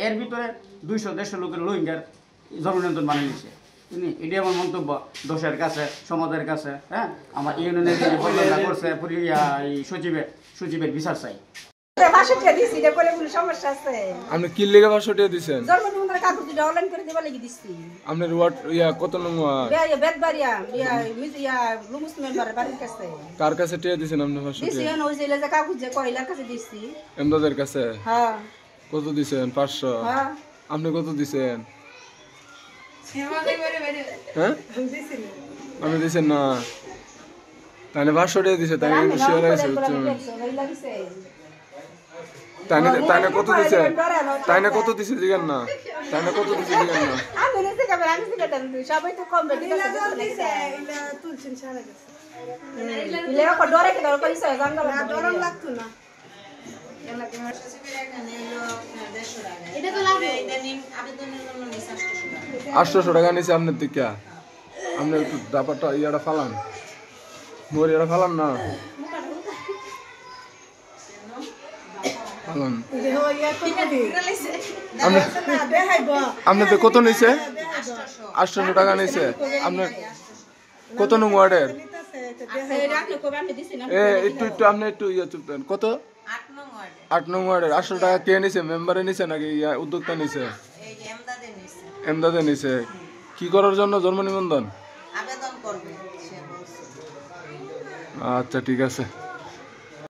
এর ভিতরে 200-150 লোকের রোহিঙ্গার জননিয়ন্ত্রণ বানিয়ে নিচ্ছে। এটি আমার মন্তব্য দোষের কাছে, সমাজের কাছে। হ্যাঁ, আমার ইউনিয়নের যে পরিকল্পনা করছে সচিবের বিচার চাই। আপনি কি লেগে 500 টাকা দিছেন? জন্মদিনের কাগজ দিটা অনলাইন করে দেবা লাগি দিছি। আপনার ওয়ার্ড কত নম্বর? বেদবাড়িয়া লুমুস মেম্বার বাড়ির কাছে। কার কাছে টাকা দিছেন আপনি 500 টাকা? দিছি ওই যে কাগজ যে কইলার কাছে দিছি। এমদাদের কাছে? হ্যাঁ। কত দিছেন? 500? হ্যাঁ। আপনি কত দিছেন? হ্যাঁ আপনি দিছেন না, তাহলে 500 টাকা দিছে, তাই শেয়ার আছে। তাইনে কত দিছে? তাইনে কত দিছে জিগান না, তাইনে কত দিছে জিগান না। আমি নিতে যাবে, আমি নিতে যাবে, সবাই তো কম বেশি দিছে। ইলা তুলছেন সারা গেছে। ইলা কো ডরে কে ডর কইছে জানগা না, ডর লাগতো না। এটা তো লাগে, এটা নিন আবেদনের জন্য নিছে 800 টাকা নিছে আপনার থেকে। আপনি একটু দাপাটা ইয়াটা ফালান, মোর ইয়াটা ফালান না, আপনাদের কত নিছে? 800 টাকা নিছে। আপনার কত নং ওয়ার্ডের? একটু আপনি একটু চুপ দেন। কত? 8 নং ওয়ার্ডের। 800 টাকা কে নিছে? মেম্বারে নিছে নাকি উদ্যোক্তা নিছে? এমদাদে নিছে। কি করার জন্য? জন্ম নিবন্ধন আবেদন করবে সে বলছে। আচ্ছা ঠিক আছে।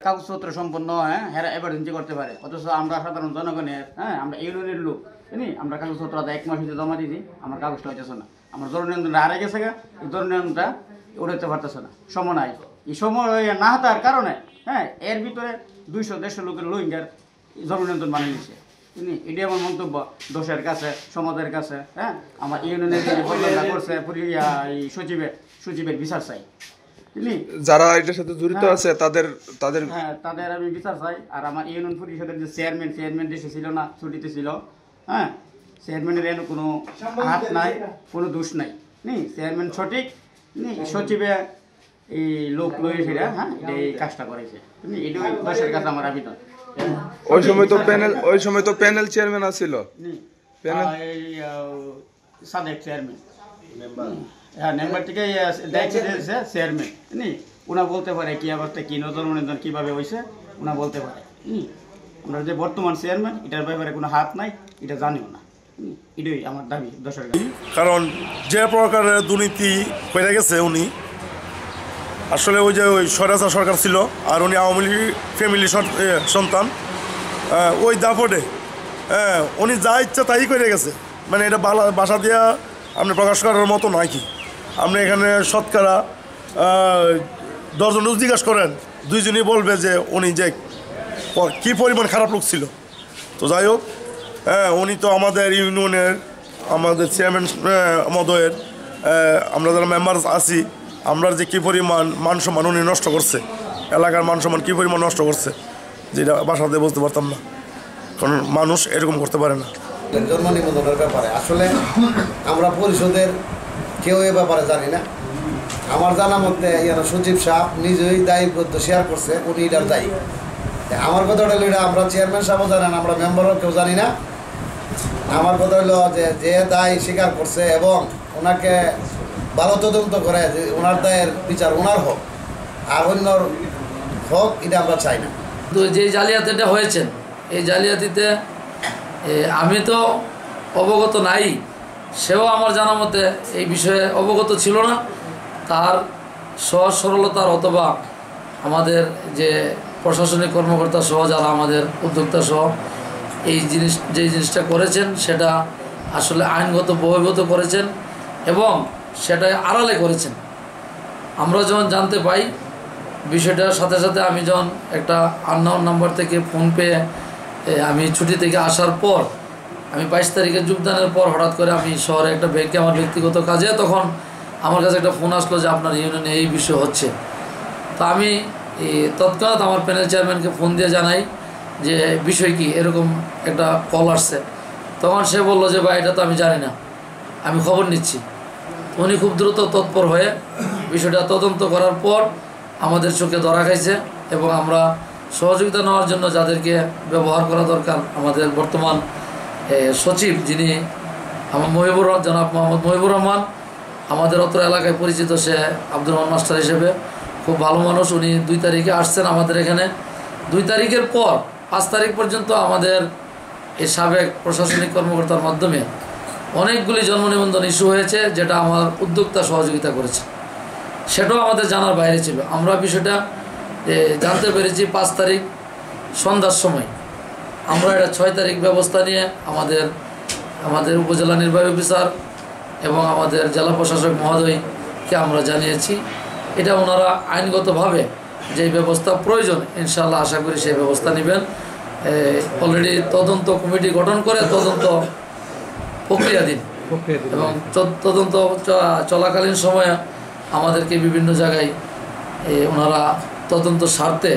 কাগজপত্র সম্পন্ন, হ্যাঁ এমার্জেন্সি করতে পারে, অথচ আমরা সাধারণ জনগণের, আমরা ইউনিয়নের লোক, আমরা কাগজপত্র 1 মাস হইতে জমা দিয়েছি, আমার কাগজটা হইতেছে না, আমার জননিয়ন্ত্রণটা হারিয়ে গেছে, এই জননিয়ন্ত্রণটা উঠাতে পারতেছে না, সময় নাই। এই সময় না হতার কারণে এর ভিতরে 200-150 লোকের রোহিঙ্গার জননিয়ন্ত্রণ বানিয়ে নিচ্ছে। এটি আমার মন্তব্য দোষের কাছে, সমাজের কাছে। হ্যাঁ, আমার ইউনিয়নের যে পরিকল্পনা করছে সচিবের বিচার চাই। যারা এটার সাথে জড়িত আছে তাদের আমি বিচার চাই। আর আমার ইউনিয়ন পরিষদের যে চেয়ারম্যান দেশে ছিল না, ছুটিতে ছিল। হ্যাঁ, চেয়ারম্যানের এর কোনো হাত নাই, কোনো দোষ নাই। চেয়ারম্যান সঠিক, সচিবে এই লোক লয়ে ফিরা এই কাজটা করেছে। এটাই দোষের কাছে আমার আবেদন। ওই সময় তো প্যানেল চেয়ারম্যান আছিল, সাদেক চেয়ারম্যান মেম্বার থেকে দেখছে চেয়ারম্যান, ওনা বলতে পারে কি অবস্থা, কি নজরমনিন্দন কিভাবে হয়েছে, ওনা বলতে পারে। আমরা যে বর্তমান চেয়ারম্যান, এটার ব্যাপারে কোনো হাত নাই, এটা জানিও না। এটাই আমার দাবি দোষের কাছে। কারণ যে প্রকারের দুর্নীতি হয়ে গেছে, উনি আসলে ওই স্বৈরাচার সরকার ছিল, আর উনি আওয়ামী লীগ ফ্যামিলি সন্তান। ওই দাপটে উনি যা ইচ্ছা তাই করে গেছে। মানে এটা বাসা দিয়া আপনি প্রকাশ করার মতো নয়। কি আপনি এখানে শতকরা 10 জন জিজ্ঞাসা করেন, 2 জনই বলবে যে উনি যে কী পরিমাণ খারাপ লোক ছিল। তো যাই হোক, উনি তো আমাদের ইউনিয়নের, আমাদের চেয়ারম্যান মহোদয়ের, আমরা যারা মেম্বার আছি, আমরা যে কী পরিমাণ মান সম্মান উনি নষ্ট করছে, এলাকার মান সম্মান কী পরিমাণ নষ্ট করছে, যেটা বাসাতে বলতে পারতাম না। কারণ মানুষ এরকম করতে পারে না। জন্ম নিবন্ধনের ব্যাপারে আসলে আমরা পরিষদের কেউ এ ব্যাপারে জানি না। আমার জানা মধ্যে সচিব সাহেব নিজেই দায়িত্ব শেয়ার করছে, উনি এটার দায়ী। আমার কথা হলো এটা আমরা চেয়ারম্যান সাহেবও জানেন, আমরা মেম্বারও কেউ জানি না। আমার কথা হলো যে দায় স্বীকার করছে এবং ওনাকে ভালো তদন্ত করে যে ওনার দায়ের বিচার ওনার হোক, আর অন্যর হোক, এটা আমরা চাই না। তো যে জালিয়াতিটা হয়েছে, এই জালিয়াতিতে আমি তো অবগত নাই, সেও আমার জানা মতে এই বিষয়ে অবগত ছিল না। তার সহজ সরলতার অথবা আমাদের যে প্রশাসনিক কর্মকর্তা সহ যারা আমাদের উদ্যোক্তা সহ যে জিনিসটা করেছেন, সেটা আসলে আইনগত বহির্ভূত করেছেন এবং সেটা আড়ালে করেছেন। আমরা যখন জানতে পাই বিষয়টার সাথে সাথে, আমি যখন একটা আননোন নাম্বার থেকে ফোন পেয়ে আমি ছুটি থেকে আসার পর, আমি 22 তারিখে যোগদানের পর হঠাৎ করে আমি শহরে একটা ব্যাংকে আমার ব্যক্তিগত কাজে, তখন আমার কাছে একটা ফোন আসলো যে আপনার ইউনিয়নে এই বিষয় হচ্ছে। তো আমি তৎক্ষণাৎ আমার প্যানেল চেয়ারম্যানকে ফোন দিয়ে জানাই যে বিষয় কি, এরকম একটা কল আসছে। তখন সে বললো যে ভাই, এটা তো আমি জানি না, আমি খবর নিচ্ছি। উনি খুব দ্রুত তৎপর হয়ে বিষয়টা তদন্ত করার পর আমাদের চোখে ধরা খাইছে এবং আমরা সহযোগিতা নেওয়ার জন্য যাদেরকে ব্যবহার করা দরকার, আমাদের বর্তমান সচিব, যিনি আমার জনাব মোহাম্মদ মহিবুর রহমান, আমাদের অত্র এলাকায় পরিচিত, সে আব্দুর রহমান মাস্টার হিসেবে খুব ভালো মানুষ। উনি 2 তারিখে আসছেন আমাদের এখানে। 2 তারিখের পর 5 তারিখ পর্যন্ত আমাদের এই সাবেক প্রশাসনিক কর্মকর্তার মাধ্যমে অনেকগুলি জন্ম নিবন্ধন ইস্যু হয়েছে, যেটা আমার উদ্যোক্তা সহযোগিতা করেছে। সেটাও আমাদের জানার বাইরে ছিল। আমরা বিষয়টা জানতে পেরেছি 5 তারিখ সন্ধ্যার সময়। আমরা এটা 6 তারিখ ব্যবস্থা নিয়ে আমাদের উপজেলা নির্বাহী অফিসার এবং আমাদের জেলা প্রশাসক মহোদয়কে আমরা জানিয়েছি। এটা ওনারা আইনগতভাবে যে ব্যবস্থা প্রয়োজন, ইনশাআল্লাহ আশা করি সেই ব্যবস্থা নেবেন। অলরেডি তদন্ত কমিটি গঠন করে তদন্ত প্রক্রিয়াধীন, এবং তদন্ত চলাকালীন সময়ে আমাদেরকে বিভিন্ন জায়গায় ওনারা তদন্ত স্বার্থে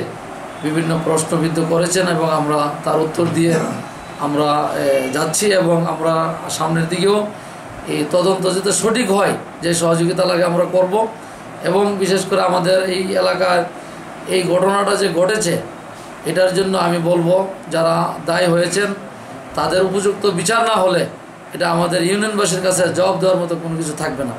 বিভিন্ন প্রশ্নবিদ্ধ করেছেন, এবং আমরা তার উত্তর দিয়ে আমরা যাচ্ছি। এবং আমরা সামনের দিকেও এই তদন্ত যাতে সঠিক হয়, যে সহযোগিতা লাগে আমরা করব। এবং বিশেষ করে আমাদের এই এলাকার এই ঘটনাটা যে ঘটেছে, এটার জন্য আমি বলবো যারা দায়ী হয়েছেন তাদের উপযুক্ত বিচার না হলে এটা আমাদের ইউনিয়নবাসীর কাছে জবাব দেওয়ার মতো কোনো কিছু থাকবে না।